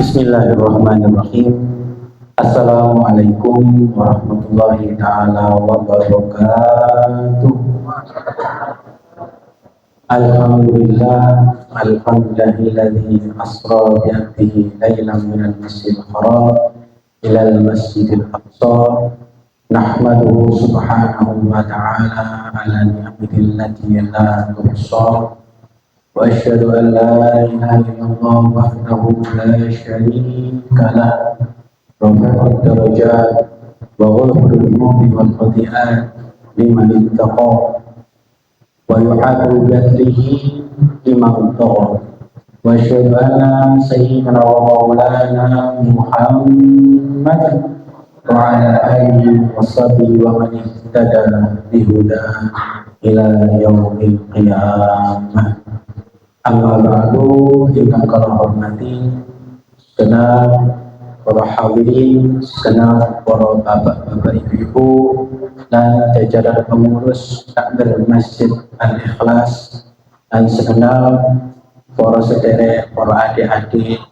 Bismillahirrahmanirrahim. Assalamualaikum warahmatullahi ta'ala wabarakatuh. Alhamdulillahilladzi asra bi'abdihi laylan minal masjidil haram ilal masjidil aqsa. Nahmaduhu subhanahu wa ta'ala ala ni'matihi allati la tuhsa. Wa asyhadu an la ilaha illallah wahdahu la syarika lah, rafi'ud darajat wa ghafurud dhunubi wal khati'at liman ittaqa wa yu'adu bi'adlihi liman ittaqa. Wa asyhadu anna sayyidina wa maulana Muhammadan wa ala alihi wa sahbihi wa man ihtada bihuda ila yaumil qiyamah. Amma ba'du, ingkang kula hormati segenap para hadirin, segenap para bapak-bapak, ibu-ibu dan jajaran pengurus takmir Masjid Al-Ikhlas dan segenap para sederek, para adik-adik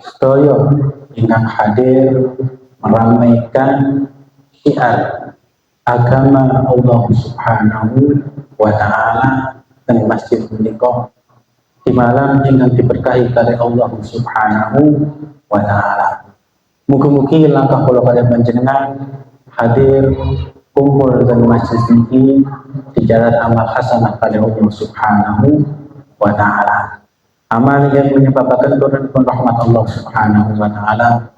sedaya ingkang hadir meramaikan syiar agama Allah Subhanahu wa ta'ala dan masjid menika di malam yang diberkahi oleh Allah Subhanahu wa ta'ala. Mugi-mugi langkah kula kaliyan panjenengan hadir kumpul dan masjid ini di jalan amal hasanah kali Allah Subhanahu wa ta'ala. Amal yang menyebabkan turun rahmat Allah Subhanahu wa ta'ala.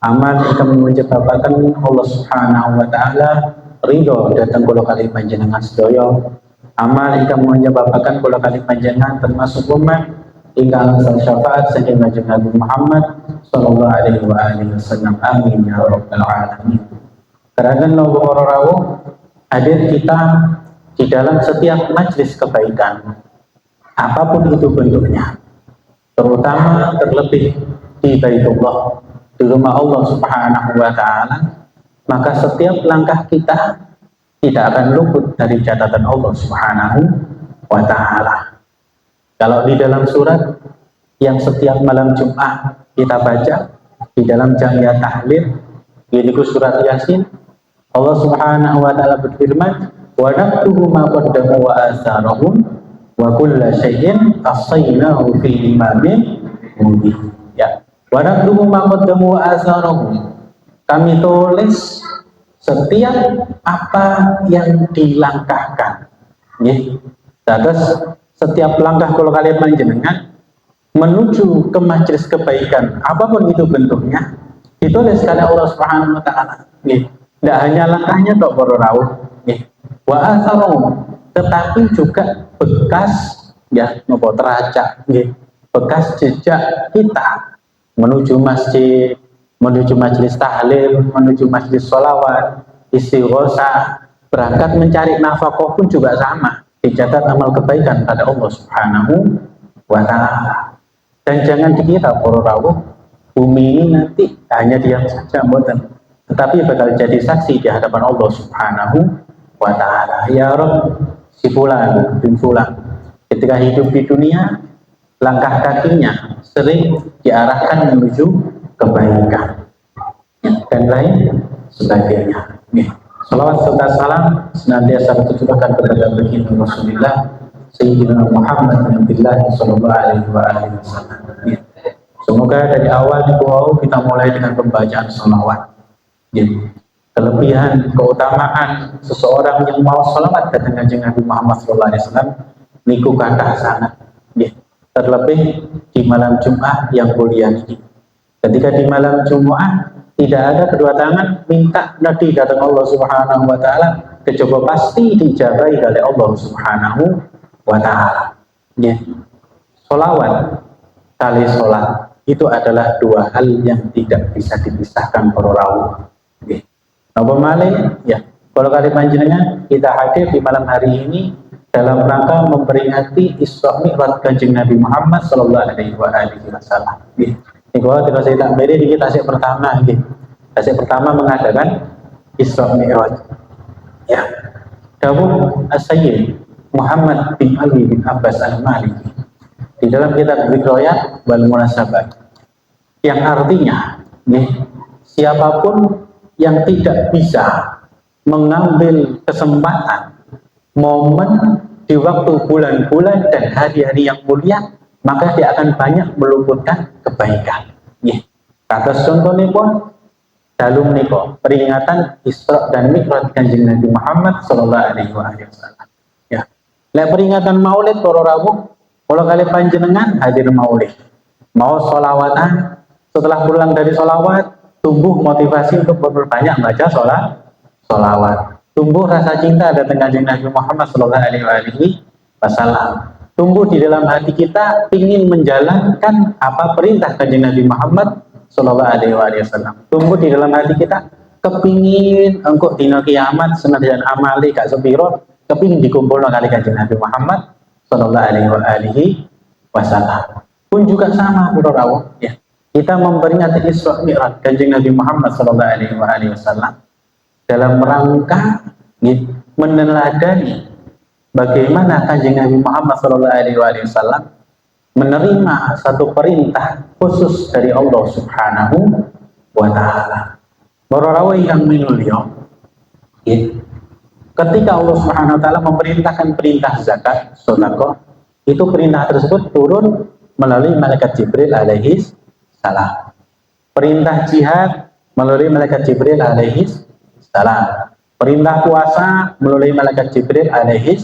Amal yang menyebabkan Allah Subhanahu wa ta'ala ridho datang kula kaliyan panjenengan sedaya. Amal yang menyebabkan kula kali panjenengan termasuk umat ingkang syafaat saking Kanjeng Nabi Muhammad sallallahu alaihi wasallam. Amin ya rabbal alamin. Karena para rawuh hadir kita di dalam setiap majelis kebaikan apapun itu bentuknya, terutama terlebih di Baitullah, di rumah Allah Subhanahu wa ta'ala, maka setiap langkah kita tidak akan luput dari catatan Allah Subhanahu wa ta'ala. Kalau di dalam surat yang setiap malam Jumat kita baca di dalam jamiyah tahlil, yaitu surat Yasin, Allah Subhanahu wa ta'ala berfirman, wa naktubu ma qaddamu wa atharahum wa kulla syai'in ahsaynahu fi imamin mubin. Ya, wa naktubu ma qaddamu wa atharahum. Kami tulis setiap apa yang dilangkahkan, terus setiap langkah kalau kalian panjenengan menuju ke majelis kebaikan, apapun itu bentuknya, ditulis oleh Allah Subhanahu wa ta'ala. Tidak hanya langkahnya tok para rawuh, wa atharum, tetapi juga bekas teracak, bekas jejak kita menuju masjid, menuju majelis tahlil, menuju majelis sholawat, istighosah, berangkat mencari nafkah pun juga sama, dicatat amal kebaikan pada Allah Subhanahu wa ta'ala. Dan jangan dikira para rawuh bumi ini nanti hanya diam saja, mboten, tetapi bakal jadi saksi di hadapan Allah Subhanahu wa ta'ala. Ya Rabb, si fulan bin fulan ketika hidup di dunia langkah kakinya sering diarahkan menuju kebaikan dan lain sebagainya. Salawat serta salam senantiasa tercurahkan kepada baginda Rasulullah Sayyidina Muhammad Nabiullah sallallahu alaihi wasallam. Semoga dari awal kita mulai dengan pembacaan salawat. Kelebihan, keutamaan seseorang yang mau salawat datang Kanjeng Nabi Muhammad sallallahu alaihi wasallam niku kathah sangat. Terlebih di malam Jumat yang mulia ini. Ketika di malam Jumat tidak ada kedua tangan minta nanti datang Allah Subhanahu wa ta'ala, kecoba pasti dijabai oleh Allah Subhanahu wa ta'ala. Sholawat kali sholat itu adalah dua hal yang tidak bisa dipisahkan para rawuh. Napa malih kalau kali panjenengan kita hadir di malam hari ini dalam rangka memperingati Isra Mi'raj Kanjeng Nabi Muhammad sallallahu alaihi wasallam. Kalau tidak saya tak beri di tasik pertama, tasik pertama mengadakan Isra Mi'raj. Dawuh As-Sayyid Muhammad bin Ali bin Abbas Al-Maliki di dalam kitab Zikriyat wal Munasabat. yang artinya siapapun yang tidak bisa mengambil kesempatan momen di waktu bulan-bulan dan hari-hari yang mulia, maka dia akan banyak meluputkan kebaikan. Kados contohnya pun dalam niko peringatan Isra dan Mi'raj Kanjeng Nabi Muhammad sallallahu alaihi wasallam. Lek peringatan Maulid para rawuh, kalau kali panjenengan hadir Maulid, mau sholawatan, setelah pulang dari sholawat, tumbuh motivasi untuk berbanyak baca sholawat, tumbuh rasa cinta datang Kanjeng Nabi Muhammad sallallahu alaihi wasallam, tumbuh di dalam hati kita ingin menjalankan apa perintah Kanjeng Nabi Muhammad sallallahu alaihi wasallam, tumbuh di dalam hati kita kepingin engkau dina kiamat senajan amali gak sepiro, kepingin dikumpul kali Kanjeng Nabi Muhammad sallallahu alaihi wasallam. Pun juga sama para rawuh, kita memperingati Isra Mi'raj Kanjeng Nabi Muhammad sallallahu alaihi wasallam dalam rangka meneladani bagaimana Kanjeng Nabi Muhammad sallallahu alaihi wasallam menerima satu perintah khusus dari Allah Subhanahu wa taala. Para rawuh yang mulia, ketika Allah Subhanahu wa taala memerintahkan perintah zakat, sedekah, itu perintah tersebut turun melalui malaikat Jibril alaihi salam. Perintah jihad melalui malaikat Jibril alaihi salam. Perintah puasa melalui malaikat Jibril alaihi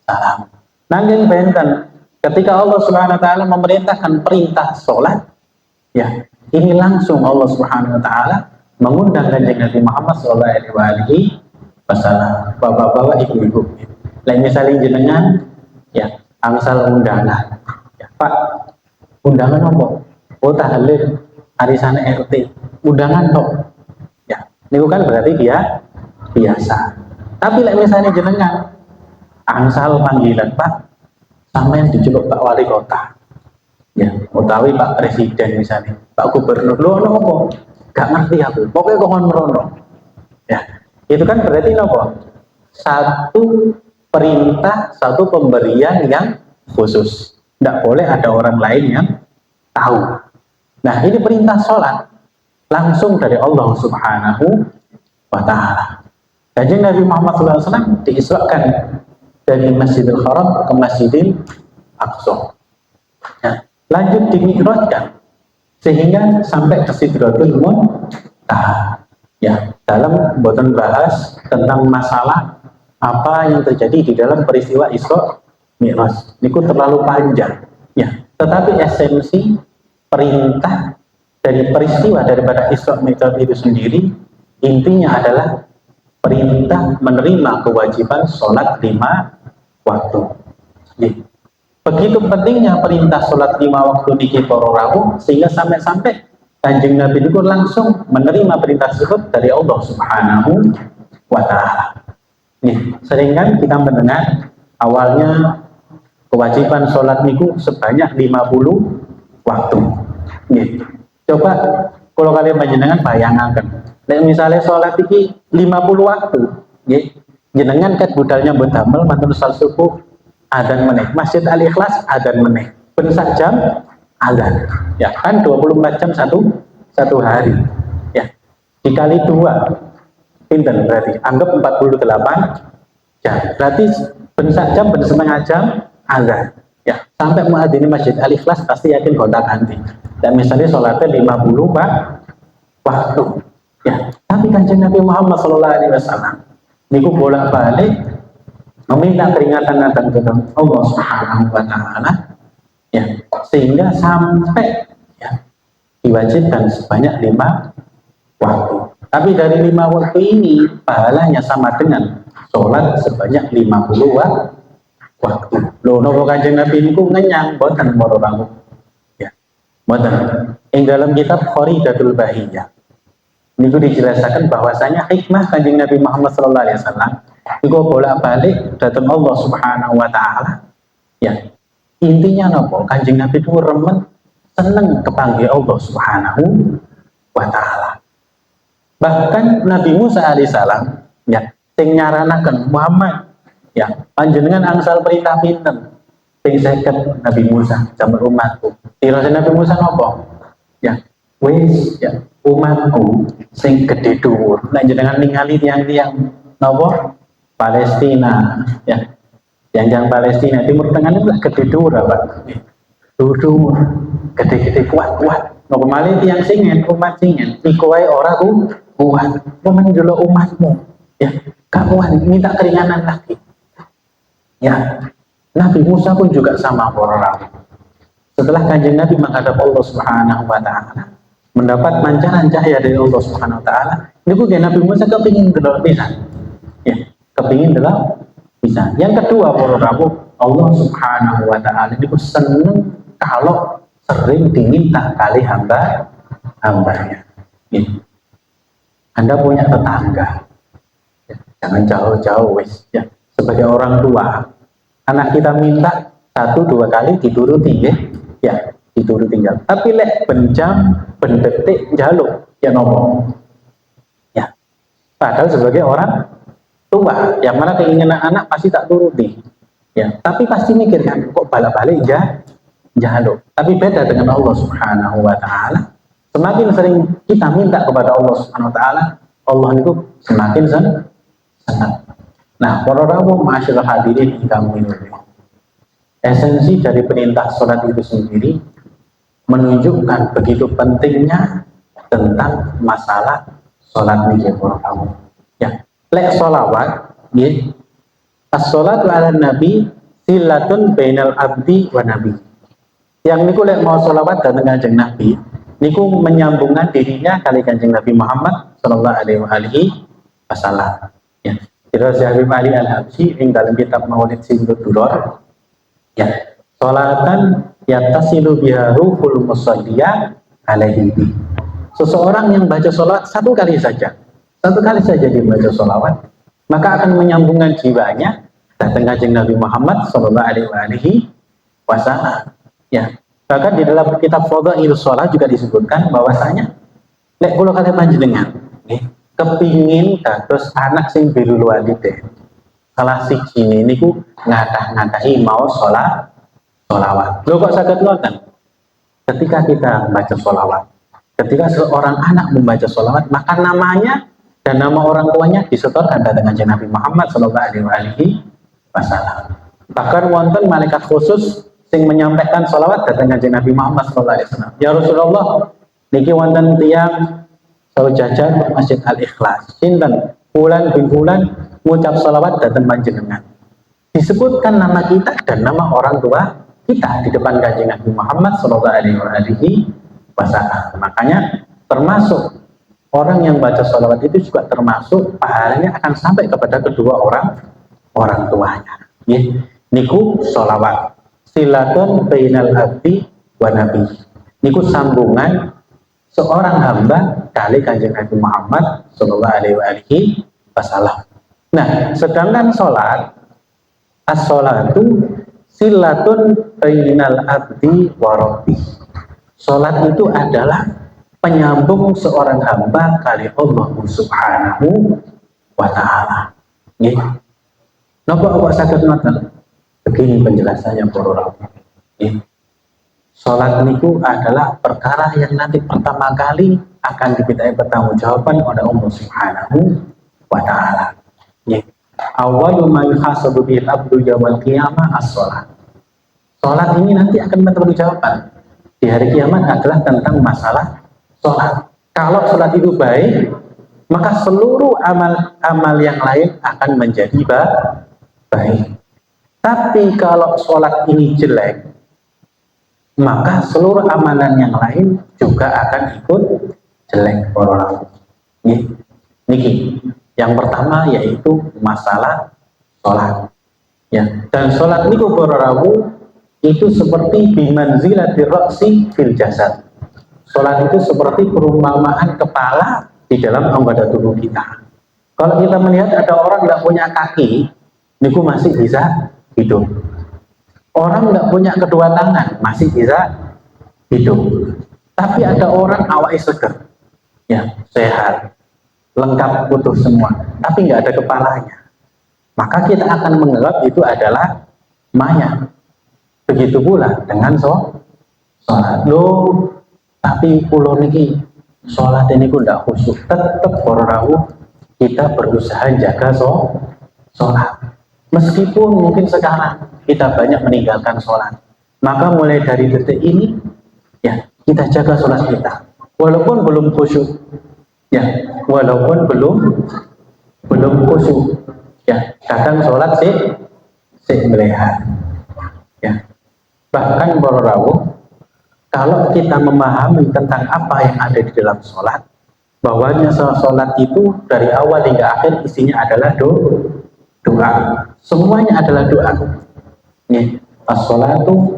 salam. Nanging benten ketika Allah Subhanahu wa taala memerintahkan perintah sholat, ini langsung Allah Subhanahu wa taala mengundang Kanjeng Nabi Muhammad sallallahu alaihi wasallam. Bapak-bapak, ibu-ibu, lain misalnya jenengan angsal undangan, Pak, undangan apa? Oh, tahlil arisan RT, undangan toh. Ini kan berarti dia biasa. Tapi lain misalnya jenengan angsal panggilan, Pak, sama yang diceluk Pak Wali Kota, utawi Pak Presiden misalnya, Pak Gubernur, lo apa? Gak ngerti aku, pokoknya kohon merono. Itu kan berarti apa? Satu perintah, satu pemberian yang khusus. Tidak boleh ada orang lain yang tahu. Nah, ini perintah sholat langsung dari Allah Subhanahu wa taala. Kanjeng Nabi Muhammad SAW diisrakan dari Masjidil Haram ke Masjidil Aqsa. Lanjut dimi'rajkan sehingga sampai ke Sidratul Muntaha. Dalam boten bahas tentang masalah apa yang terjadi di dalam peristiwa Isra Mi'raj. Niku terlalu panjang. Tetapi esensi perintah dari peristiwa daripada Isra Mi'raj itu sendiri intinya adalah perintah menerima kewajiban sholat 5 waktu. Begitu pentingnya perintah sholat 5 waktu di para rawuh sehingga sampai-sampai Kanjeng Nabi itu langsung menerima perintah tersebut dari Allah Subhanahu wa taala. Seringan kita mendengar awalnya kewajiban sholat niku sebanyak 50 waktu. Coba kalau kalian panjenengan bayangkan, misalnya sholat ini 50 waktu, jenengan kan budalnya berdamel mantul sal subuh adzan meneh, Masjid Al Ikhlas adzan meneh, ben sak jam adzan, kan 24 jam satu hari, dikali 2 pinten berarti anggap 48 jam, berarti ben sak jam ben setengah jam adzan, sampai muadzin Masjid Al Ikhlas pasti yakin gonta ganti. Dan misalnya sholatnya 50 waktu, tapi Kanjeng Nabi Muhammad SAW niku bolak-balik meminta peringatan datang ke Allah Subhanahu wa taala, sehingga sampai diwajibkan sebanyak 5 waktu. Tapi dari 5 waktu ini pahalanya sama dengan sholat sebanyak 50 waktu. Loh, nopo Kanjeng Nabi niku ngenyang boten para rawuh. Boten. Ing dalam kitab Kharidatul Bahiyah niku dijelaskan bahwasanya hikmah Kanjeng Nabi Muhammad sallallahu alaihi wasallam niku bolak-balik datang Allah Subhanahu wa taala. Intinya nopo? Kanjeng Nabi itu remen seneng kepanggil Allah Subhanahu wa taala. Bahkan Nabi Musa alaihissalam sing nyaranaken Muhammad, panjenengan angsal perintah pinten sing seket Nabi Musa jaman umatku. Dirasa Nabi Musa nopo? wis ya umatku sing gede dhuwur nek jenengan ningali tiang-tiang napa Palestina ya yang Palestina Timur Tengah itu gede dhuwur apa dhuwur gede-gede kuat-kuat napa malih tiang singen umat singen iku wae ora kuat men delok umatmu ya gak kuat minta keringanan lagi ya Nabi Musa pun juga sama para. Setelah kanjeng Nabi menghadap Allah Subhanahu wa Ta'ala, mendapat pancaran cahaya dari Allah Subhanahu wa Ta'ala, ini pun Nabi Musa kepingin delok pisan. Ya, kepingin delok pisan. Yang kedua para rawuh, Allah Subhanahu wa Ta'ala itu seneng kalau sering diminta kali hambanya. Ya. Anda punya tetangga, ya, jangan jauh-jauh wis. Ya. Sebagai orang tua, anak kita minta 1-2 kali dituruti ya dituruti tinggal tapi lek benjam bendetik jaluk ya nopo ya padahal sebagai orang tua yang mana keinginan anak pasti tak turuti ya tapi pasti mikir kan kok balik-balik jaluk tapi beda dengan Allah Subhanahu wa Ta'ala semakin sering kita minta kepada Allah Subhanahu wa Ta'ala Allah itu semakin senang. Nah para rawuh masyaallah hadirin kamu ini esensi dari perintah sholat itu sendiri menunjukkan begitu pentingnya tentang masalah sholat niki para kamu. Ya, lek sholawat, ya, as-sholatu ala nabi silatun bainal abdi wa nabi. Yang niku lek mau sholawat datang kanjeng Nabi, niku menyambungkan dirinya kali kanjeng Nabi Muhammad Sallallahu Alaihi Wasallam. Ya, Kira Habib Ali Al-Habsyi ing dalam kitab Maulid Sindut Duror. Ya, sholatan yatasilu biha ruhul musalliyah alaihi. Seseorang yang baca sholat satu kali saja dia baca sholawat, maka akan menyambungkan jiwanya datang kanjeng Nabi Muhammad Sallallahu Alaihi Wasallam. Ya, bahkan di dalam kitab Fadhailus Shalah juga disebutkan bahwasanya lek kula kalian panjenengan kepingin dados anak sing birrul walidain. Salah siji niku ngadah-ngadahi mau sholawat. Lho kok saged ngoten? Ketika kita membaca sholawat, ketika seorang anak membaca sholawat, maka namanya dan nama orang tuanya disetorkan dengan Nabi Muhammad Sallallahu Alaihi Wasallam. Bahkan wonten malaikat khusus sing menyampaikan sholawat dengan Nabi Muhammad Sallallahu Alaihi Wasallam. Ya Rasulullah, niki wonten tiyang saujajar Masjid Al-Ikhlas. Sinten? Fulan bin Fulan mengucap salawat datang panjenengan. Disebutkan nama kita dan nama orang tua kita di depan kanjeng Nabi Muhammad Sallallahu Alaihi Wasallam. Makanya termasuk orang yang baca salawat itu juga termasuk pahalanya akan sampai kepada kedua orang tuanya. Niku salawat silatun bainal abdi wa nabi. Niku sambungan seorang hamba kali kanjeng Nabi Muhammad Sallallahu Alaihi Wasallam. Nah, sedangkan sholat as-sholatu silatun bainal abdi wa rabbi. Sholat itu adalah penyambung seorang hamba kali Allah Subhanahu wa Ta'ala. Nggih. Napa kok saged ngoten? Begini penjelasannya para ulama. Nggih. Sholat niku adalah perkara yang nanti pertama kali akan dimintai pertanggungjawaban oleh Allah Subhanahu wa Ta'ala. Awwalu ma yuhasabu bil abdu yaumil qiyamah as-shalah. Sholat ini nanti akan bertanggungjawaban di hari kiamat adalah tentang masalah sholat. Kalau sholat itu baik, maka seluruh amal yang lain akan menjadi baik. Tapi kalau sholat ini jelek, maka seluruh amalan yang lain juga akan ikut jelek orang. Niki, yang pertama yaitu masalah sholat. Ya, dan sholat niku para rawuh itu seperti bimanzilatir ra'si fil jasad. Sholat itu seperti perumpamaan kepala di dalam anggota tubuh kita. Kalau kita melihat ada orang nggak punya kaki, niku masih bisa hidup. Orang nggak punya kedua tangan masih bisa hidup, tapi ada orang awake seger, ya sehat, lengkap utuh semua, tapi nggak ada kepalanya. Maka kita akan menganggap itu adalah mayat. Begitu pula dengan sholat. Loh, Tapi pulau niki sholat ini ku ndak khusyuk. Tetap rawuh kita berusaha jaga sholat. Meskipun mungkin sekarang kita banyak meninggalkan sholat, maka mulai dari detik ini ya kita jaga sholat kita. Walaupun belum khusyuk, ya walaupun belum khusyuk, ya kadang sholat sih melihat, ya bahkan para rawuh kalau kita memahami tentang apa yang ada di dalam sholat, bahwanya sholat itu dari awal hingga akhir isinya adalah doa. Semuanya adalah doa. Nih, as-sholatu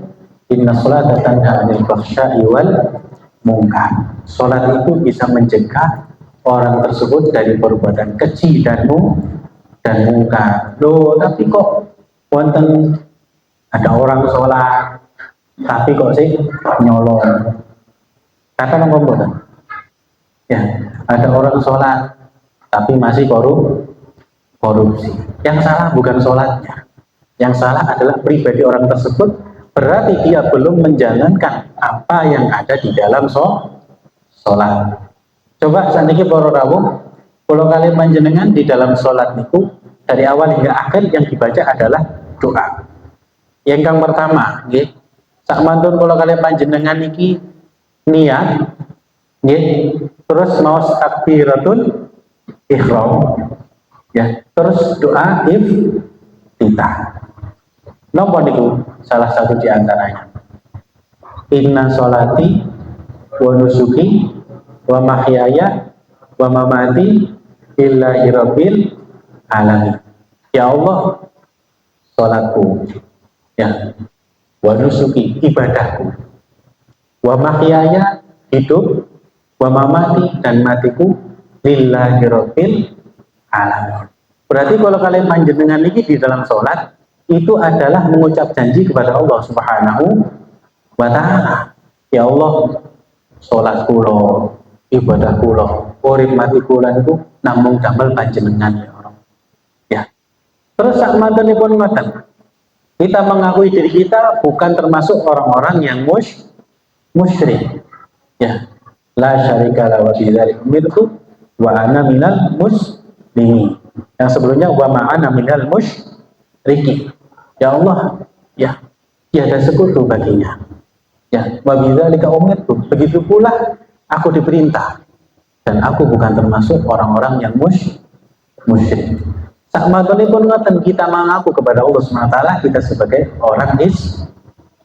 inna sholata tanha 'anil fahsya'i wal munkar. Sholat itu bisa mencegah orang tersebut dari perbuatan keji dan mungkar. Loh, tapi kok wonten ada orang sholat tapi kok sih nyolong, kata ngomong ya ada orang sholat tapi masih korupsi. Yang salah bukan sholatnya, yang salah adalah pribadi orang tersebut. Berarti dia belum menjalankan apa yang ada di dalam sholat. Coba saat ini para rawuh, kalau kalian panjenengan di dalam sholat niku dari awal hingga akhir yang dibaca adalah doa. Yang pertama, nggih, sak mantun kalau kalian panjenengan niki niat, nggih, terus mau takbiratul ihram, ya, terus doa iftitah. Napa niku salah satu di antaranya? Inna sholati wa nusuki wa mahyaya wa mamati lillahi rabbil alamin. Ya Allah, sholatku, ya, wa nusuki ibadahku, wa mahyaya hidup, wa mamati dan matiku lillahi rabbil alamin. Berarti kalau kalian panjenengan ini di dalam sholat itu adalah mengucap janji kepada Allah Subhanahu wa ta'ala. Ya Allah, sholat kulo, ibadah kulo, urip mati kulo itu namung damel panjenengan ya Allah. Ya. Terus sak mantenipun ngoten, kita mengakui diri kita bukan termasuk orang-orang yang musyrik. Ya. La syarika la wa bidzalika umirtu wa ana minal muslimin. Yang sebelumnya wa ma'ana minal musyrikin. Ya Allah, ya tiada sekutu baginya. Ya, wa bidzalika umirtu. Begitu pula aku diperintah dan aku bukan termasuk orang-orang yang musyrik. Sak matunipun ngoten kita mengaku kepada Allah SWT kita sebagai orang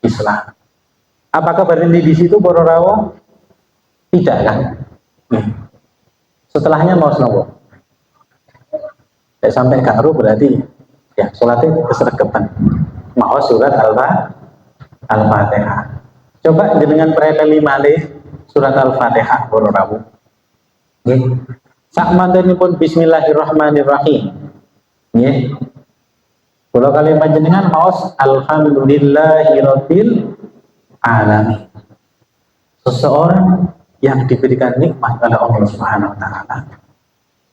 Islam. Apakah berhenti di situ para rawuh? Tidak kan? Setelahnya mau senopo? Sampai karu berarti ya sholatnya kesergepan. Mau surat Al-Fatihah. Coba dengan preteli malih surat Al-Fatihah para rawuh. Nggih. Sak mantenipun bismillahirrahmanirrahim. Nggih. Kula kalian panjenengan maos alhamdulillahirabbil alamin. Seseorang yang diberikan nikmat oleh Allah Subhanahu wa taala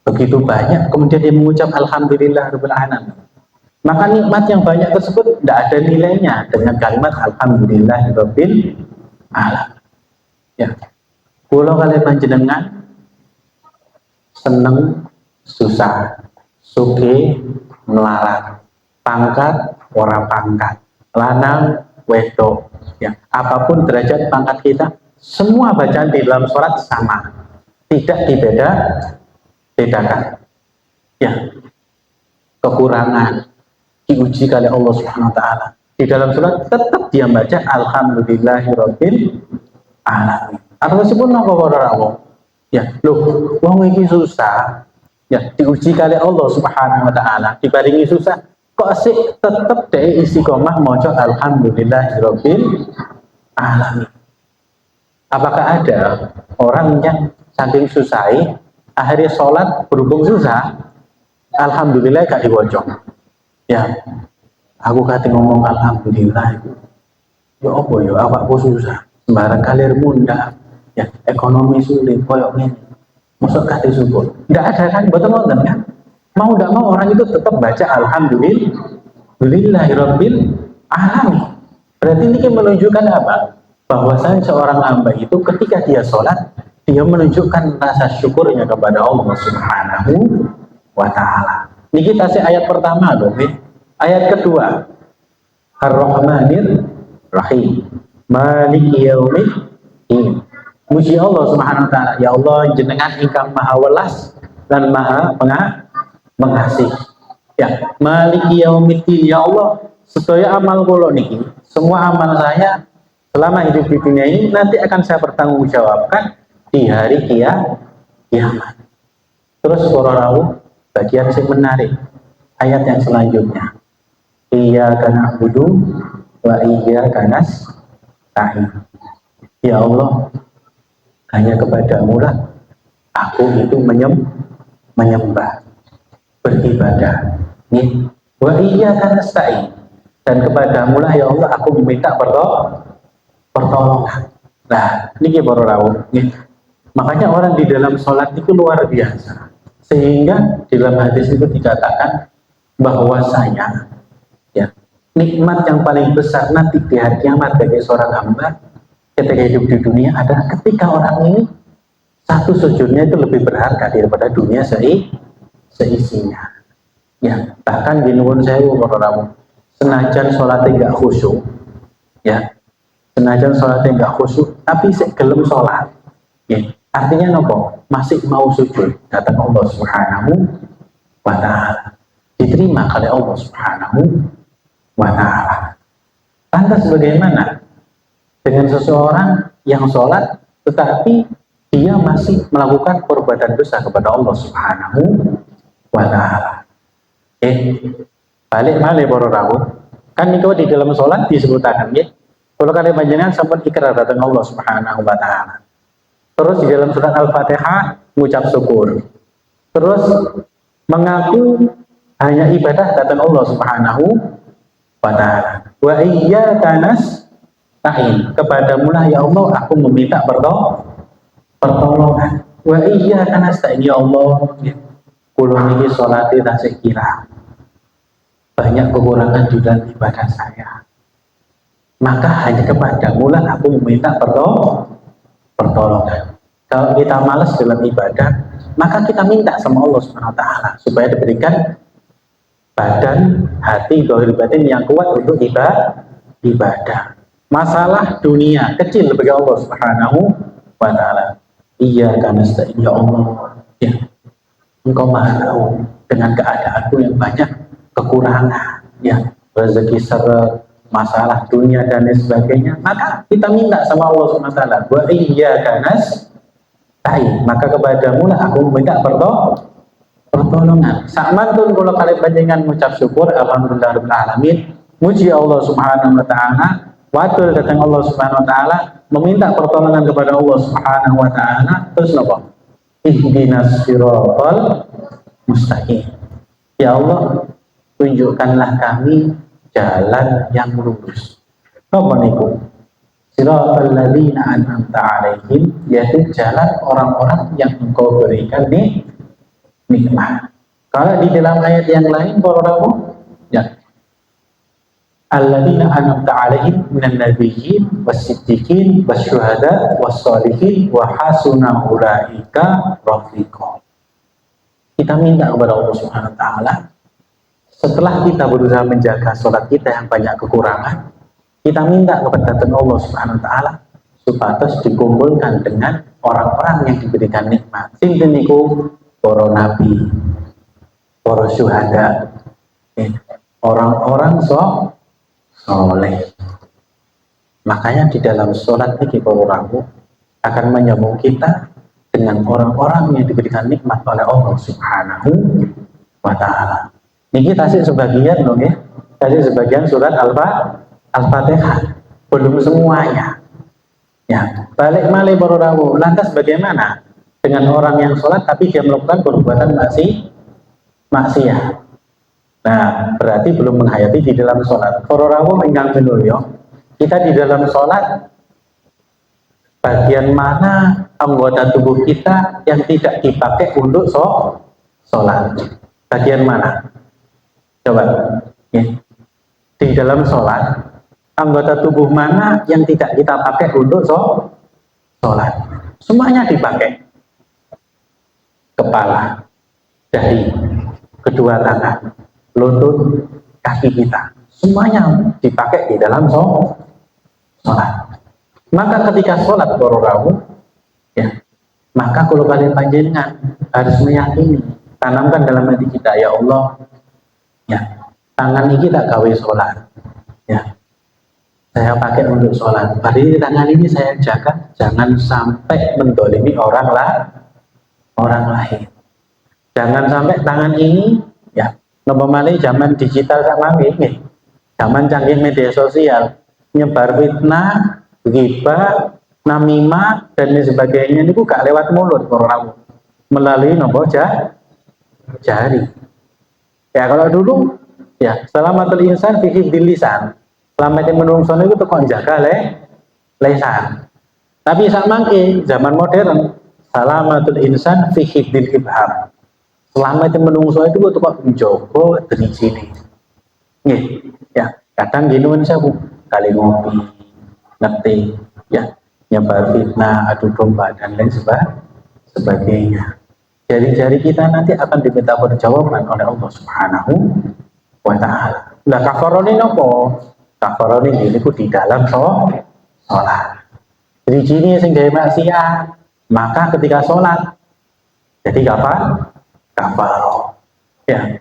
begitu banyak, kemudian dia mengucap alhamdulillahirabbil alamin. Maka nikmat yang banyak tersebut tidak ada nilainya dengan kalimat alhamdulillahirabbil alamin. Ya. Kula kalian panjenengan seneng susah, sugih melarat, pangkat ora pangkat, lanang wedok, ya apapun derajat pangkat kita, semua bacaan di dalam sholat sama, tidak dibedakan. Ya, kekurangan diuji oleh Allah Subhanahu Wa Taala di dalam sholat tetap dia baca alhamdulillahirabbil alamin. Atau sebut nama rawuh. Ya, loh, wong iki susah, ya diuji oleh Allah Subhanahu Wa Taala, dibaringi susah, kok sih tetap deh istiqomah maca alhamdulillahirabbil alamin. Apakah ada orang yang saking susah akhirnya sholat berhubung susah, alhamdulillah gak diwocok? Ya, aku kata ngomong alhamdulillah itu, ya apa ya, awakku susah, sembarang kalir munda, ya ekonomi sulit, koyok ini, masuk kata syukur, tidak ada kan, betul-betul kan? Mau tidak mau orang itu tetap baca alhamdulillahirabbil alamin. Berarti ini menunjukkan apa? bahwasanya seorang hamba itu ketika dia sholat, dia menunjukkan rasa syukurnya kepada Allah Subhanahu wa Ta'ala. Ini kita sih ayat pertama loh. Ayat kedua, Ar-Rahmanir Rahim, Maliki Yaumiddin. Muji Allah Subhanahu wa Ta'ala, ya Allah jenengan ingkang maha welas dan maha mengasihi. Ya, Maliki Yaumiddin, ya Allah, sedaya amal kula niki, semua amal saya selama hidup di dunia ini nanti akan saya pertanggungjawabkan di hari kiamat. Terus para bagian yang menarik, ayat yang selanjutnya, Iyyaka na'budu wa iyyaka nasta'in. Ya Allah, hanya kepadamu lah aku itu menyembah, beribadah. Nih, wa iyyaka nasta'in, dan kepadamu lah ya Allah aku meminta pertolongan. Nah, ini para rawuh. Makanya orang di dalam sholat itu luar biasa. Sehingga dalam hadis itu dikatakan bahwasanya ya, nikmat yang paling besar nanti di hari kiamat bagi seorang hamba ketika hidup di dunia adalah ketika orang ini satu sujudnya itu lebih berharga daripada dunia seisinya. Ya, bahkan di nuwun sewu para rawuh, senajan sholatnya enggak khusyuk, ya, senajan sholatnya enggak khusyuk, tapi gelem sholat, ya, artinya nopo, masih mau sujud datang Allah Subhanahu wa Ta'ala, diterima oleh Allah Subhanahu wa Ta'ala. Lantas bagaimana dengan seseorang yang sholat tetapi dia masih melakukan perbuatan dosa kepada Allah Subhanahu wa Ta'ala? Balik para rawuh, kan itu di dalam sholat disebutkan ya, kalau kalian panjenengan sampai ikrar datang Allah Subhanahu wa Ta'ala. Terus di dalam surat Al-Fatihah mengucap syukur. Terus mengaku hanya ibadah datang Allah Subhanahu wa Ta'ala. Wa iyyaka nasta'in, kepadamu lah ya Allah aku meminta pertolongan. Wa iyyaka nasta'in, ya Allah kula niki salate tasih kira banyak kekurangan di dalam ibadah saya, maka hanya kepadamu lah aku meminta pertolongan. Kalau kita malas dalam ibadah, maka kita minta sama Allah Subhanahu wa Ta'ala supaya diberikan badan, hati, zahir batin yang kuat untuk ibadah. Masalah dunia kecil bagi Allah Subhanahu wa Ta'ala. Iyyaka nasta'in, ya Allah, ya, Engkau maha tahu dengan keadaanku yang banyak kekurangan, ya, rezeki seret, masalah dunia dan lain sebagainya, maka kita minta sama Allah Subhanahu wa Ta'ala, wa iyyaka nasta'in, maka kepadamu lah aku minta pertolongan. Sakmantun kalau kalian panjenengan mengucap syukur alhamdulillahirabbil alamin, muji Allah Subhanahu wa Ta'ala, watul datang Allah Subhanahu wa Ta'ala, meminta pertolongan kepada Allah Subhanahu wa Ta'ala. Terus apa? Ihdinas siratal mustaqim, ya Allah tunjukkanlah kami jalan yang lurus. Apa niku? Siratal ladzina an'amta 'alaihim, yaitu jalan orang-orang yang Engkau berikan nikmat. Kalau di dalam ayat yang lain para rawuh, ya, alladzina an'amta 'alaihim minan nabiyyin was-siddiqin wasyuhada was-sholihin wa hasuna ulaika rafiqa. Kita minta kepada Allah Subhanahu wa Ta'ala, setelah kita berusaha menjaga sholat kita yang banyak kekurangan, kita minta kepada Allah Subhanahu wa Ta'ala supados dikumpulkan dengan orang-orang yang diberikan nikmat. Sinten niku? Para nabi, para syuhada, orang-orang soleh. Makanya di dalam sholat ini para rawuh akan menyambung kita dengan orang-orang yang diberikan nikmat oleh Allah Subhanahu wa Ta'ala. Ini kasih sebagian loh ya, kasih sebagian surat Al-Fatihah, belum semuanya. Ya, balik malih para rawuh. Lantas bagaimana dengan orang yang sholat tapi dia melakukan perbuatan maksiat? Nah, berarti belum menghayati di dalam sholat. Para rawuh ingkang minulya, kita di dalam sholat bagian mana anggota tubuh kita yang tidak dipakai untuk sholat? Bagian mana? Coba ya. Di dalam sholat Anggota tubuh mana yang tidak kita pakai untuk sholat? Semuanya dipakai. Kepala, dahi, kedua tangan, lutut, kaki kita. Semuanya dipakai di dalam sholat. Maka ketika sholat bororawu, ya, maka kalau kalian panjenengan harus meyakini, tanamkan dalam hati kita, ya Allah, ya, tangan ini tak gawe sholat, ya, saya pakai untuk sholat. Hari ini tangan ini saya jaga, jangan sampai mendolimi orang lain. Jangan sampai tangan ini, ya, normalnya zaman digital sama ini, zaman canggih media sosial, nyebar fitnah, ghibah, namimah dan sebagainya ini gak lewat mulut orang melalui nomor jari. Ya kalau dulu, ya, selamatul insan fi hifdzil lisan. Selamatin menungso itu tekon jaga lesan. Tapi samangke zaman modern, salamatul insan fi hifdzil ibham. Selamatin menungso itu tekon njogo drijine. Nggih, ya, kadang gini kan saya kali ngopi, ngetik, ya, nyebar fitnah, adu domba dan lain sebagainya. Jari-jari kita nanti akan diminta perjawaban oleh Allah Subhanahu wa Ta'ala. Nah, kafarone nopo? Kafarone ini di dalam sholat. Jadi sini sing gawe maksiat, maka ketika sholat jadi kafaro. Ya.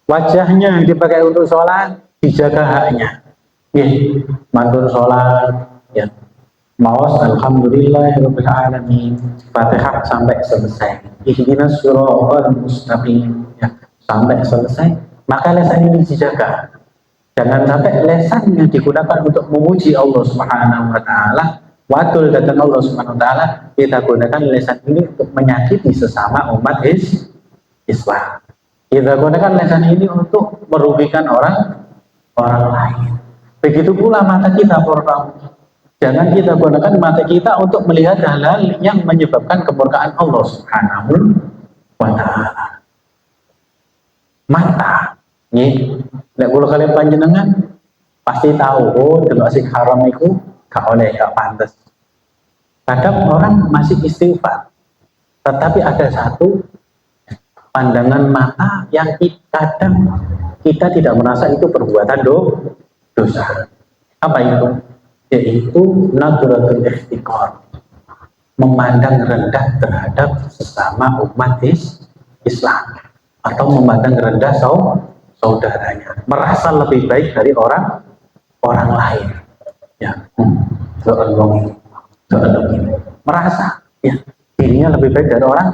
Wajahnya yang dipakai untuk sholat dijaga haknya. Ya, mantun sholat, ya. Maos alhamdulillahirabbil alamin. Fatihah sampai selesai. Ihdinas siratal mustaqim, ya, sampai selesai. Maka lesan ini dijaga. Jangan sampai lesan yang digunakan untuk memuji Allah Subhanahu wa Ta'ala, wadul datang Allah Subhanahu wa Ta'ala, kita gunakan lesan ini untuk menyakiti sesama umat Islam. Kita gunakan lesan ini untuk merugikan orang lain. Begitu pula mata kita, jangan kita gunakan mata kita untuk melihat hal-hal yang menyebabkan kemurkaan Allah Subhanahu wa Ta'ala. Mata, nih, kalau kalian panjenengan pasti tahu, oh, delok sing haram itu gak oleh, gak pantas. Kadang orang masih istighfar, tetapi ada satu pandangan mata yang kadang kita tidak merasa itu perbuatan dosa. Apa itu? Yaitu nadratul ihtiqar, memandang rendah terhadap sesama umat Islam, atau memandang rendah saudaranya, merasa lebih baik dari orang lain, ya, merasa, ya, dirinya lebih baik dari orang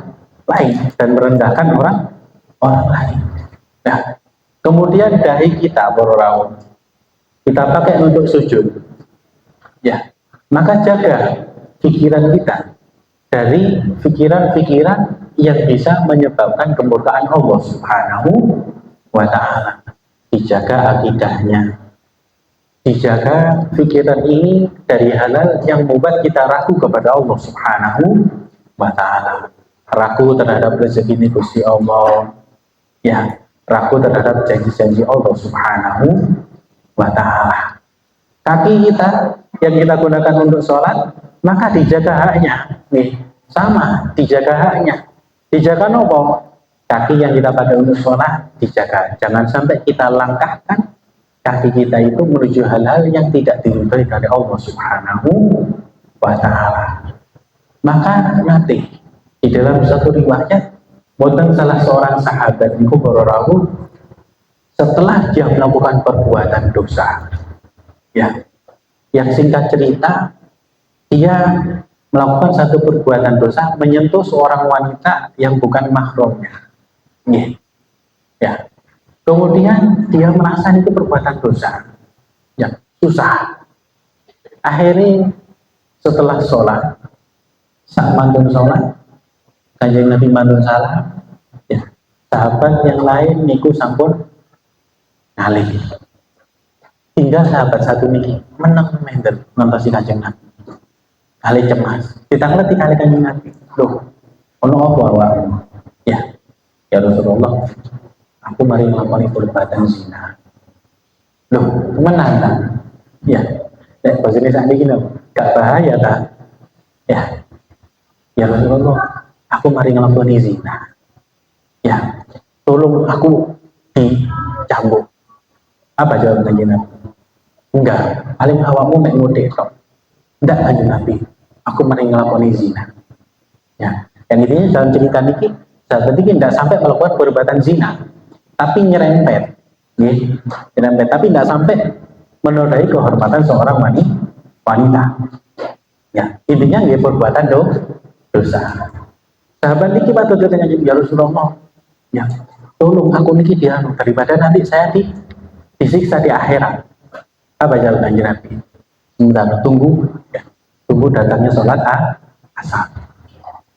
lain dan merendahkan orang lain. Nah, kemudian dahi kita bororaun kita pakai untuk sujud, ya, maka jaga pikiran kita dari pikiran-pikiran yang bisa menyebabkan kemurkaan Allah Subhanahu wa Ta'ala. Dijaga akidahnya, dijaga pikiran ini dari hal-hal yang membuat kita ragu kepada Allah Subhanahu wa Ta'ala, ragu terhadap rezeki ini Gusti Allah, ya, ragu terhadap janji-janji Allah Subhanahu wa Ta'ala. Kaki kita yang kita gunakan untuk sholat, maka dijaga haknya, nih, sama, dijaga haknya. Dijaga nopo? Kaki yang kita pakai untuk sholat dijaga. Jangan sampai kita langkahkan kaki kita itu menuju hal-hal yang tidak diridhoi dari Allah Subhanahu wa Ta'ala. Maka nanti di dalam satu riwayat, wonten salah seorang sahabat niku bororahu, setelah dia melakukan perbuatan dosa, ya, yang singkat cerita, dia melakukan satu perbuatan dosa, menyentuh seorang wanita yang bukan mahramnya. Ya. Kemudian dia merasa itu perbuatan dosa, ya, susah. Akhirnya setelah sholat, saat mantun sholat, Kanjeng Nabi mantun salam, ya, sahabat yang lain niku sampun ngalih. Tinggal sahabat satu niki menang mender ngantosi Kanjeng Nabi. Kali cemas, ditanglet kali Kanjeng Nabi. Loh, ono apa awakmu? Ya Rasulullah, aku mari melakukan perbuatan zina. Loh, menantang. Ya, posisi saat ini gak bahaya tak? Ya, ya Rasulullah, aku mari ngelakoni zina. Ya, tolong aku dicambuk. Apa jawab kanjeng Nabi? Enggak, paling awakmu mek ngode tok. Enggak kanjeng Nabi, aku mari ngelakoni zina. Ya, yang intinya dalam cerita niki, sahabat ini tidak sampai melakukan perbuatan zina, tapi nyerempet, nyerempet, tapi tidak sampai menodai kehormatan seorang wanita. Ya, intinya dia perbuatan dosa. Sahabat niki waktu ditanya ya Rasulullah, ya tolong aku niki dia daripada nanti saya disiksa di akhirat. Apa jawab kanjeng Nabi? Sebentar, tunggu, ya, tunggu datangnya sholat asar.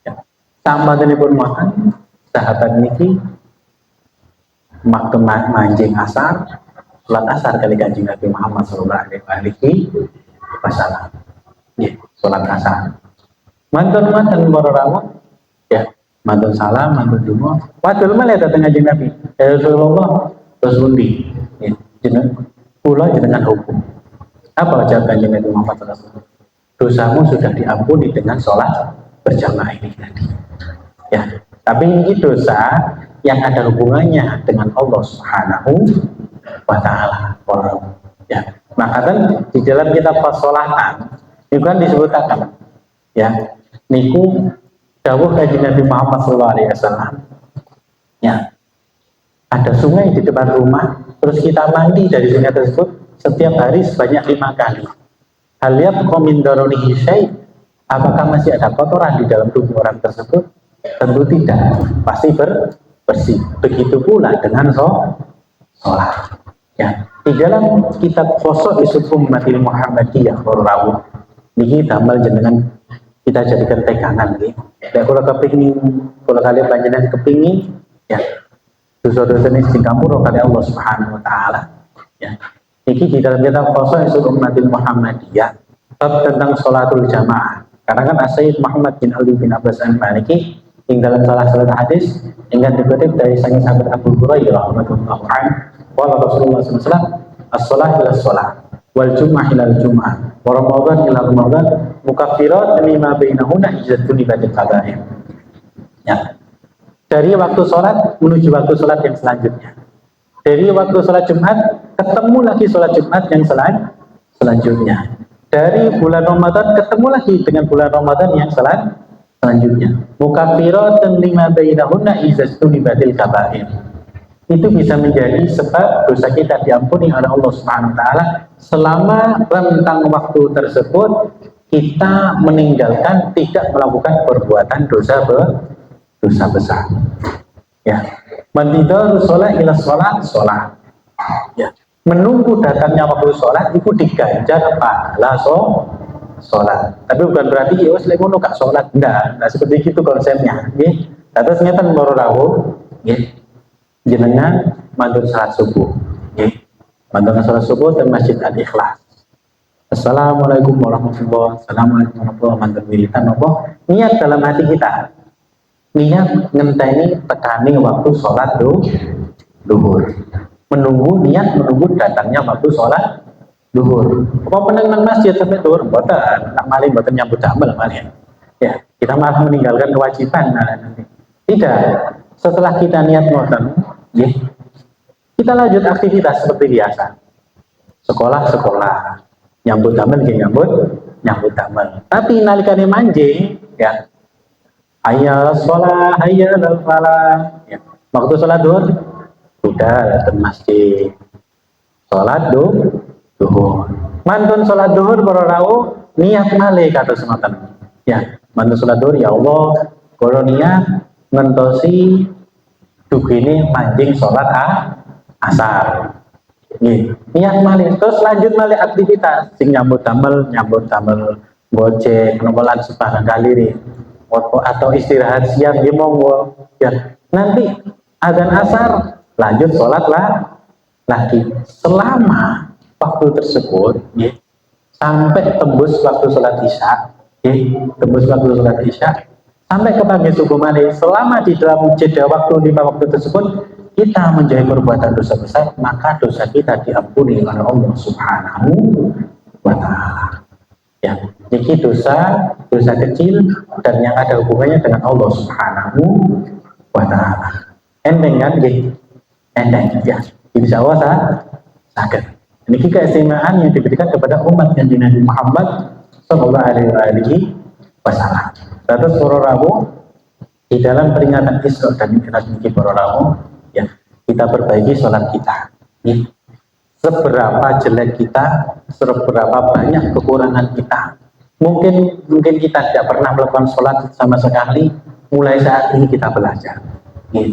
Ya. Sama pun makan, sahabat niki waktu mancing asar, sholat asar kali kanjeng Nabi Muhammad Sallallahu Alaihi Wasallam. Ya, sholat asar. Mantun para rawuh, ya, mantun salam, mantun dungo. Wadul malah datang kanjeng Nabi. Ya Rasulullah, terus undi. Ya, kula jenengan hukum. Apa jawab kanjeng Nabi Muhammad SAW? Dosamu sudah diampuni dengan sholat berjamaah ini tadi. Ya, tapi ini dosa yang ada hubungannya dengan Allah Subhanahu wa Ta'ala. Ya, maka kan di dalam kitab Fasolatan itu kan disebutkan, ya, niku dawuh kanjeng Nabi Muhammad SAW. Ya, ada sungai di depan rumah, terus kita mandi dari sungai tersebut setiap hari sebanyak 5 kali. Hal yabqa min darunihi syai', apakah masih ada kotoran di dalam tubuh orang tersebut? Tentu tidak, pasti bersih. Begitu pula dengan sholat. Ya, di dalam kitab Qosok Isut Ummatil Muhammadiyah Rawuh niki damel jenengan kita jadikan pegangan nggih. Nek kula kepingin, kula kali panjenengan kepingin, ya dosa-dosa ini singapura kali Allah Subhanahu wa Ta'ala. Ya. Ini di dalam kitab Qosok Isut Ummatil Muhammadiyah bab tentang sholatul jamaah. Karena kan Sayyid Muhammad bin Ali bin Abbas Al-Maliki yang dalam salah satu hadis yang dikutip dari sang sahabat Abu Hurairah radhiyallahu anhu, qala Rasulullah sallallahu alaihi wasallam, as-shalah ila shalah wal jum'ah ila jum'ah wa ramadan ila ramadan mukaffirat lima bainahunna izzatun ibadil kaba'ir. Ya. Dari waktu sholat menuju waktu sholat yang selanjutnya. Dari waktu sholat Jumat ketemu lagi sholat Jumat yang selanjutnya. Dari bulan Ramadan ketemu lagi dengan bulan Ramadan yang selanjutnya. Mukaffiratun lima bainahunna izzatun ibadil kaba'ir. Itu bisa menjadi sebab dosa kita diampuni oleh Allah Subhanahu wa Ta'ala selama rentang waktu tersebut kita meninggalkan tidak melakukan perbuatan dosa besar. Ya, mentidur sholat ila sholat. Ya, menunggu datangnya waktu sholat itu diganjar pahala sholat. Tapi bukan berarti ya wis lek ngono gak sholat, enggak seperti itu konsepnya. Nggih. Terus ngeten para rawuh, nggih. Jenengan mandur salat subuh, nggih. Mandur salat subuh di Masjid Al-Ikhlas. Assalamualaikum warahmatullahi wabarakatuh. Assalamualaikum warahmatullahi wabarakatuh. Wiritan apa? Niat dalam hati kita. Niat ngenteni tekani waktu sholat duhur. Menunggu datangnya waktu sholat duhur. Apa peneng masjid sampai duhur? Mboten, tak malih mboten nyambut damel malih. Ya, kita malah meninggalkan kewajiban nanti. Tidak. Setelah kita niat ngoten, nggih. Kita lanjut aktivitas seperti biasa. Sekolah, nyambut damel nggih nyambut damel. Tapi nalikane manjing, ya. Hayya sholat, hayya falah. Ya. Waktu sholat duhur sudah datang masjid. Sholat duhur. Mantun sholat duhur para rawuh niat malih kados ngoten. Ya, mantun sholat duhur ya Allah, kula niat ngentosi dugine manjing sholat asar. Nggih, niat malih terus lanjut malih aktivitas sing nyambut damel gojek napa lan sebarang kali atau istirahat siang ya monggo ya nanti azan asar lanjut sholat lagi selama waktu tersebut ya, sampai tembus waktu sholat isya ya, sampai ke pagi subuh malih. Selama di dalam jeda waktu 5 waktu tersebut kita menjadi perbuatan dosa besar, maka dosa kita diampuni oleh Allah Subhanahu wa ta'ala. Ya, ini dosa kecil dan yang ada hubungannya dengan Allah Subhanahu wa ta'ala. Enteng kan? Enteng ya. Insya Allah sakit. Ini keistimewaan yang diberikan kepada umat yang Nabi Muhammad Sallallahu Alaihi Wasallam. Terus para Rabu di dalam peringatan Isra dan Mi'raj ini para Rabu, ya kita perbaiki sholat kita. Ya. Seberapa jelek kita, seberapa banyak kekurangan kita. Mungkin kita tidak pernah melakukan sholat sama sekali. Mulai saat ini kita belajar. Ya.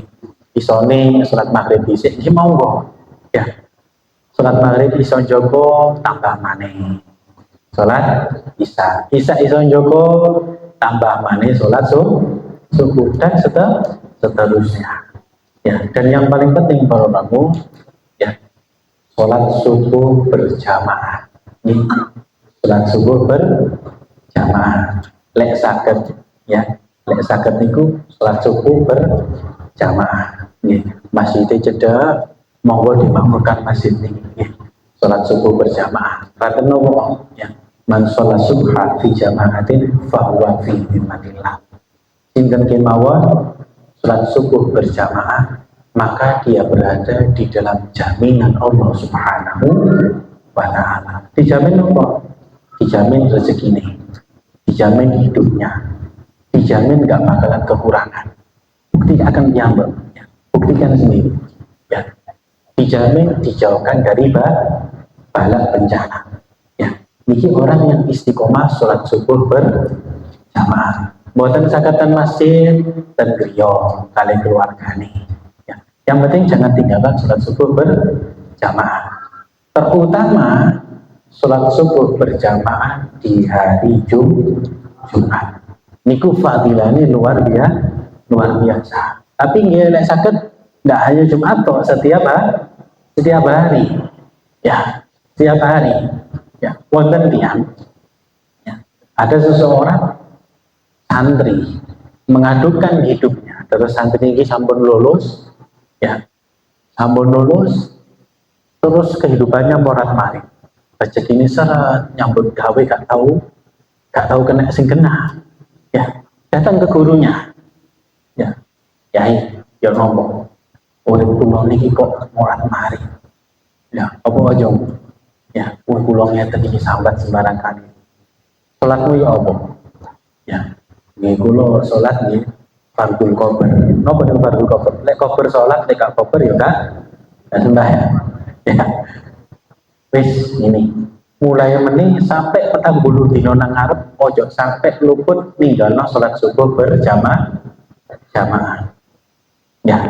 Isone sholat maghrib bisa, ini mau kok. Ya. Sholat maghrib iso Joko tambah maneh. Sholat Isya iso Joko tambah maneh sholat subuh dan seterusnya. Ya, dan yang paling penting para tamu, ya sholat subuh berjamaah. Ini sholat subuh berjamaah. Lek saged ya, lek saged niku sholat subuh berjamaah. Nih, masjidnya cedek, monggo dimakmurkan masjid ini. Sholat subuh berjamaah. Kata nopo ya, man sholat subha fi jamaatin fahuwa fi himmatillah. Sinten kemawon sholat subuh berjamaah, maka dia berada di dalam jaminan Allah Subhanahu wa ta'ala. Dijamin apa? Dijamin rezeki ini, dijamin hidupnya, dijamin gak bakalan kekurangan. Bukti akan nyambung. Buktikan sendiri ya, dijamin dijauhkan dari bala bencana ya. Niki orang yang istiqomah sholat subuh berjamaah, buatan sakatan masjid dan griyo kali keluarga nih ya. Yang penting jangan tinggalkan sholat subuh berjamaah, terutama sholat subuh berjamaah di hari Jumat. Niku fadilahnya luar biasa. Tapi nggak sakit, nggak hanya Jumat toh, setiap hari, ya, setiap hari, ya. Wonten tiang, ya. Ada seseorang santri mengadukan hidupnya, terus santri ini sampun lulus, ya, sampun lulus, terus kehidupannya morat-marit, rezeki ini seret, nyambut gawe gak tahu kena sing kena, ya, datang ke gurunya, ya. Yai, ya ngomong, urip kula niki kok morat-marit. Ya, apa aja? Ya, kula ngeten iki sambat sembarang kali. Salatmu ya apa? Ya, nggih kula salat nggih fardhu qober. Napa niku fardhu qober? Lek qober salat, lek gak qober ya gak sembahyang. Ya. Wis ini. Mulai meneh sampai 40 dina nang ngarep ojo sampai luput ninggalno salat subuh berjamaah. Ya,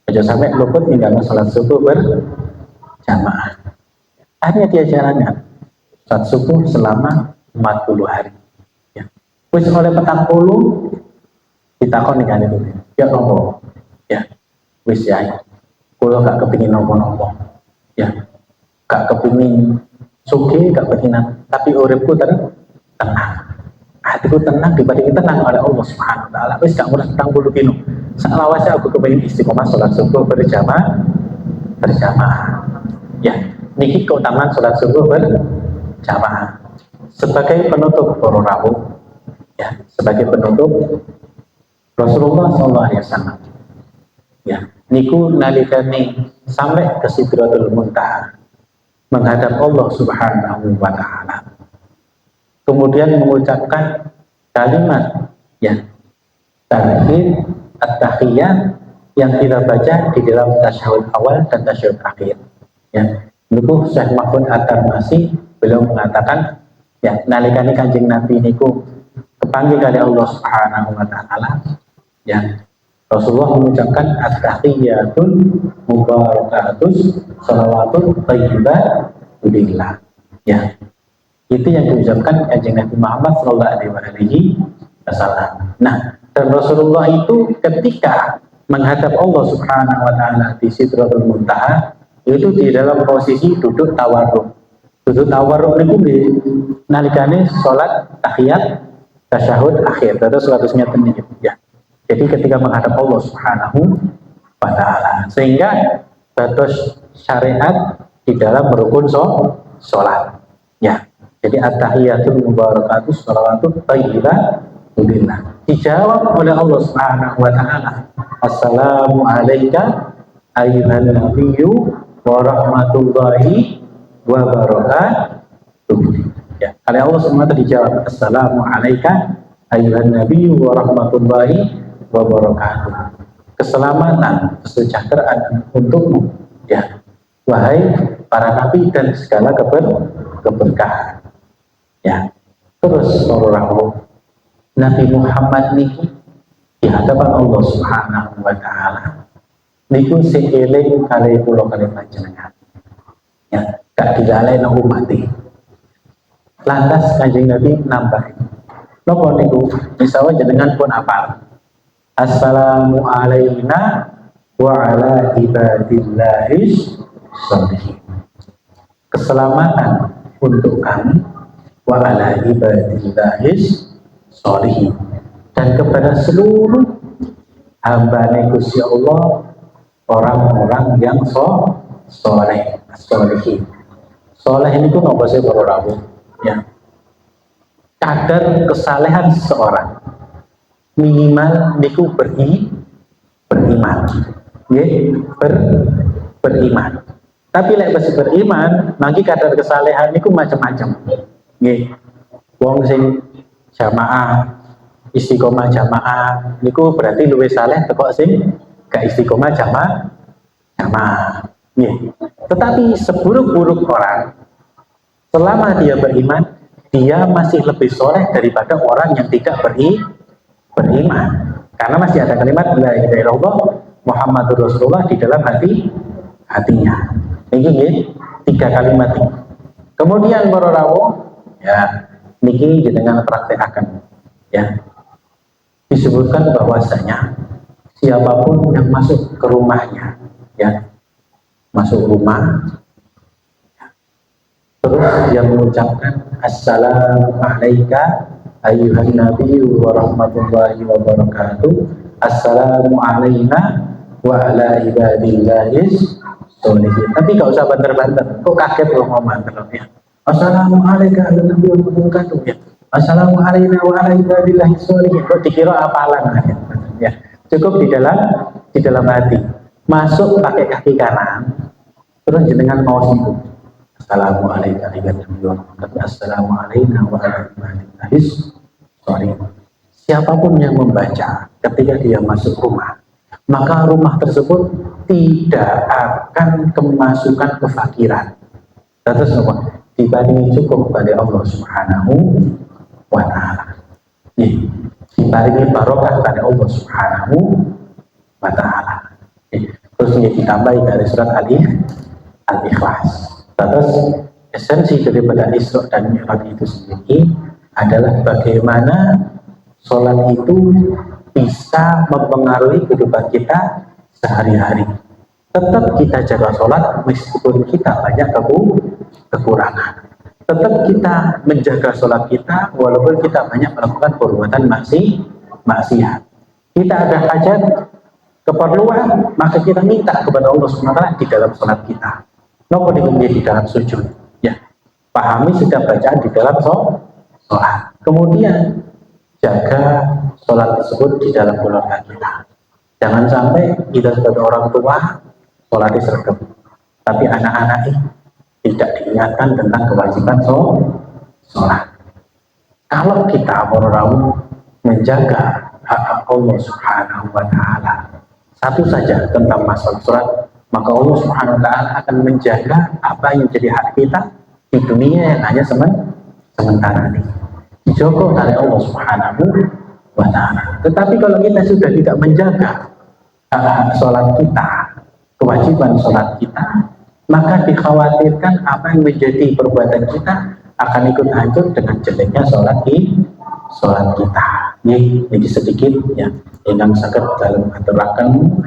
aja sampai luput tinggal sholat subuh berjamaah. Hanya dia jalankan sholat subuh selama 40 hari. Ya. Wis oleh 40 ditakon nih itu. Ya nopo. Ya. Wis ya. Kulo gak kepingin nopo-nopo. Ya. Gak kepingin sugih, gak kepingin, tapi uripku tenang. Hatiku tenang dibanding tenang oleh Allah Subhanahu wa ta'ala. Wis gak ngurus 40 dino. Salawasnya aku kepengen istiqomah sholat subuh berjamaah. Ya, niki keutamaan sholat subuh berjamaah sebagai penutup para rawuh. Ya, sebagai penutup Rasulullah SAW. Ya, niku nalikane sampai ke Sidratul Muntaha menghadap Allah Subhanahu wa ta'ala. Kemudian mengucapkan kalimat ya tauhid at-tahiyyat yang kita baca di dalam tasyahud awal dan tasyahud akhir. Ya, niku Syekh Mahfud At-Tarmasi beliau mengatakan ya nalikane Kanjeng Nabi niku kepanggil oleh Allah Subhanahu wa ta'ala ya, Rasulullah mengucapkan at-tahiyyatul mubarakatus shalawatut thayyibat billah. Ya. Itu yang diucapkan Kanjeng Nabi Muhammad Sallallahu Alaihi Wasallam. Nah, dan Rasulullah itu ketika menghadap Allah Subhanahu Wa Taala di Sidratul Muntaha itu di dalam posisi duduk tawarruk. Duduk tawarruk itu di nalikane sholat tahiyat tasyahud akhir. Terus seratusnya tenang ya. Jadi ketika menghadap Allah Subhanahu Wa Taala, sehingga batas syariat di dalam rukun sholat. Ya. Jadi at-tahiyatul mubarakatuh sholawatut thayyibah. Dijawab oleh Allah Subhanahu wa taala. Assalamu alayka ayyuhan nabiyyu wa rahmatullahi wa barakatuh. Ya, oleh Allah SWT dijawab Assalamu alayka ayyuhan nabiyyu wa rahmatullahi wa barakatuh. Keselamatan, kesejahteraan untukmu, ya, wahai para nabi dan segala keberkahan. Ya, terus orang Nabi Muhammad niki di hadapan Allah Subhanahu wa taala niku seeling kali kula kali panjenengan. Ya, gak dilalekno umat iki. Lantas Kanjeng Nabi nambah. Napa niku? Misawa jenengan pun apal. Assalamu alayna wa ala ibadillahis sholihin. Keselamatan untuk kami wa ala ibadillahis sholihin, dan kepada seluruh hamba Gusti Allah, orang-orang yang soleh, sholihin. Soleh ini pun apa sih para rawuh? Ya, kadar kesalehan seseorang minimal niku beriman, ya, beriman. Tapi lek masih beriman, nanti kadar kesalehan niku macam-macam. Nggih. Wong sing jamaah, istiqomah jamaah niku berarti luwih saleh teko sing gak istiqomah jamaah. Nggih. Tetapi seburuk-buruk orang, selama dia beriman, dia masih lebih soleh daripada orang yang tidak beriman. Karena masih ada kalimat la ilaha illallah Muhammadur Rasulullah di dalam hatinya. Ini 3 kalimat ini. Kemudian para rawuh, ya, niki jenengan praktekaken, ya. Disebutkan bahwasanya siapapun yang masuk ke rumahnya, ya, masuk rumah, terus dia mengucapkan assalamu alayka ayyuhan nabiyyu wa rahmatullahi wa barakatuh, assalamu alayna wa ala ibadillahis sholihin. Tapi gak usah banter-banter. Kok kaget loh ngomong ya. Assalamu alayka ayyuhan nabiyyu wa barakatuh, ya. Assalamu alayna wa ala ibadillahis sholihin. Kok dikira apalan ya. Cukup di dalam hati. Masuk pakai kaki kanan, terus jenengan mau situ. Assalamu alayka ayyuhan nabiyyu wa barakatuh. Assalamu alayna wa ala ibadillahis sholihin. Siapapun yang membaca ketika dia masuk rumah, maka rumah tersebut tidak akan kemasukan kefakiran. Terus apa? Dibanding cukup pada Allah Subhanahu wa taala. Dibanding barokah pada Allah Subhanahu wa taala. Terus ini ditambahi dari surat Al-Ikhlas. Terus esensi daripada Isra dan Mi'raj itu sendiri adalah bagaimana sholat itu bisa mempengaruhi kehidupan kita sehari-hari. Tetap kita jaga sholat meskipun kita banyak kekurangan. Tetap kita menjaga sholat kita walaupun kita banyak melakukan perbuatan maksiat. Kita ada hajat, keperluan, maka kita minta kepada Allah SWT di dalam sholat kita. Nopo di dalam sujud. Ya, pahami setiap bacaan di dalam sholat. Kemudian jaga sholat tersebut di dalam keluarga kita. Jangan sampai kita sebagai orang tua sholatnya sergap, tapi anak-anak ini tidak diingatkan tentang kewajiban sholat. Kalau kita orang menjaga hak Allah Subhanahu wa taala satu saja tentang masalah sholat, maka Allah Subhanahu wa taala akan menjaga apa yang jadi hak kita di dunia yang hanya sementara ini. Dijogo oleh Allah Subhanahu wa taala. Tetapi kalau kita sudah tidak menjaga sholat kita, kewajiban sholat kita, maka dikhawatirkan apa yang menjadi perbuatan kita akan ikut hancur dengan jeleknya sholat kita. Ini sedikit ya yang sakit dalam aturakan.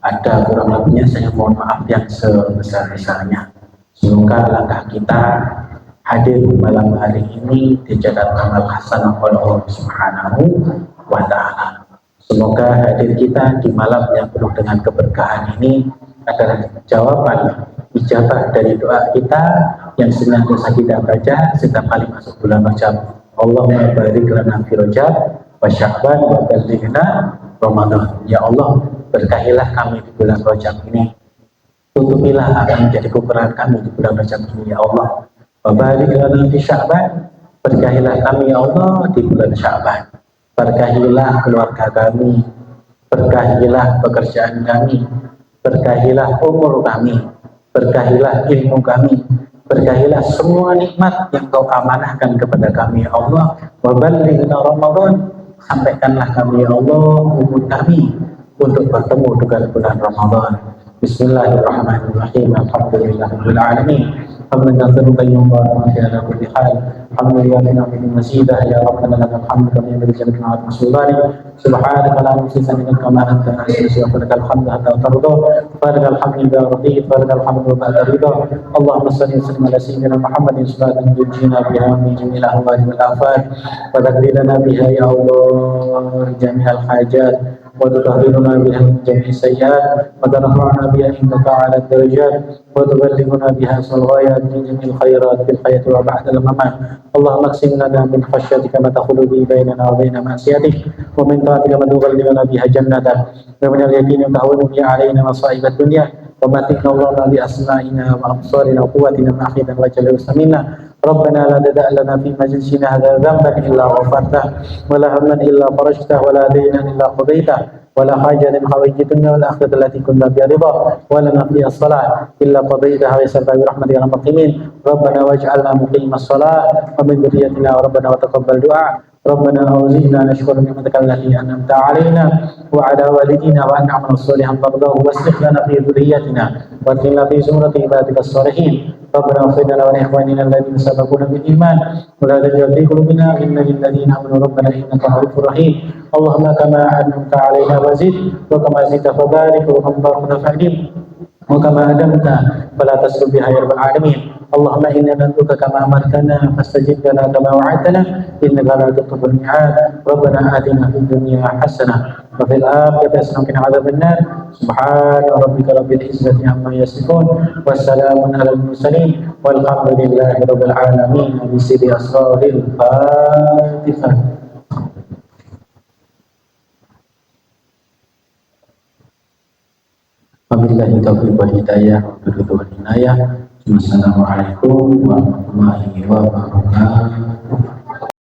Ada kurang lebihnya saya mohon maaf yang sebesar-besarnya. Semoga langkah kita hadir malam hari ini dicatat amal hasanah oleh Allah Subhanahu wa taala. Semoga hadir kita di malam yang penuh dengan keberkahan ini adalah jawaban ijabah dari doa kita yang senantiasa kita baca setiap kali masuk bulan Rajab. Allahumma barik lana fi Rajab wa Sya'ban wa ballighna Ramadan. Ya Allah, berkahilah kami di bulan Rajab ini. Tutupilah apa yang menjadi kekurangan kami di bulan Rajab ini, ya Allah. Wa barik lana fi Sya'ban. Berkahilah kami, ya Allah, di bulan Sya'ban. Berkahilah keluarga kami, berkahilah pekerjaan kami, berkahilah umur kami, berkahilah ilmu kami, berkahilah semua nikmat yang Kau amanahkan kepada kami, ya Allah. Wa ballighna Ramadan, sampaikanlah kami, ya Allah, umur kami untuk bertemu dengan bulan Ramadan. Bismillahirrahmanirrahim. Alhamdulillahirabbil alamin. حمدا كثيرا طيبا مباركا على كل حال حمدا يومنا من مزيدا يا ربنا لك الحمد كما ينبغي لجلال وعظيم سلطانك سبحانك لا نحصي ثناء كما انت نستحي ولك الحمد حتى ترضى فلك الحمد اذا رضيت فلك الحمد بعد الرضا اللهم صل وسلم على سيدنا محمد صلاه تنجينا بها من جميع الاهوال والافات وتقضي لنا بها يا الله جميع الحاجات وتطهرنا بها من جميع السيئات وترفعنا بها عندك على الدرجات وتبلغنا بها الغايات من جميع الخيرات في الحياة وبعد الممات اللهم اقسم لنا من خشيتك ما تحول به بيننا وبين معصيتك ومن طاعتك ما تبلغنا بها جنتك ومن اليقين ما تهون به علينا مصائب الدنيا ومتعنا اللهم بأسمائنا وأبصارنا وقوتنا ما أحييتنا واجعله منا ربنا لا تدع لنا في مجلسنا هذا ذنبا إلا غفرته ولا هما إلا فرجته ولا دينا إلا قضيته ولا حاجة من حوائج الدنيا والآخرة التي كنا بها رضا ولنا فيها الصلاة إلا قضيتها ويسرتها برحمتك يا المقيمين ربنا واجعلنا مقيم الصلاة ومن ذريتنا وربنا وتقبل دعاء ربنا أوزعنا نشكر نعمتك التي أنعمت علينا وعلى والدينا وأن نعمل صالحا ترضاه واصلح لنا في ذريتنا وادخلنا في زمرة عبادك الصالحين ربنا اغفر لنا ولإخواننا الذين سبقونا بالإيمان ولا تجعل في قلوبنا غلا للذين آمنوا ربنا إنك رؤوف رحيم اللهم كما أنعمت علينا وزد وكما زدت فبارك وكما باركت فأدم وكما أدمت فلا تسلب بها يا رب العالمين اللهم إنا ندعوك كما أمرتنا فاستجب لنا كما وعدتنا إنك لا تخلف الميعاد ربنا آتنا في الدنيا حسنة وفي الآخرة حسنة وقنا عذاب النار سبحان ربك رب العزة عما يصفون والسلام على المرسلين والحمد لله رب العالمين بسر أسرار الفاتحة. Wabillahi taufiq wal hidayah wa biridwan wal inayah. Wassalamualaikum warahmatullahi wabarakatuh.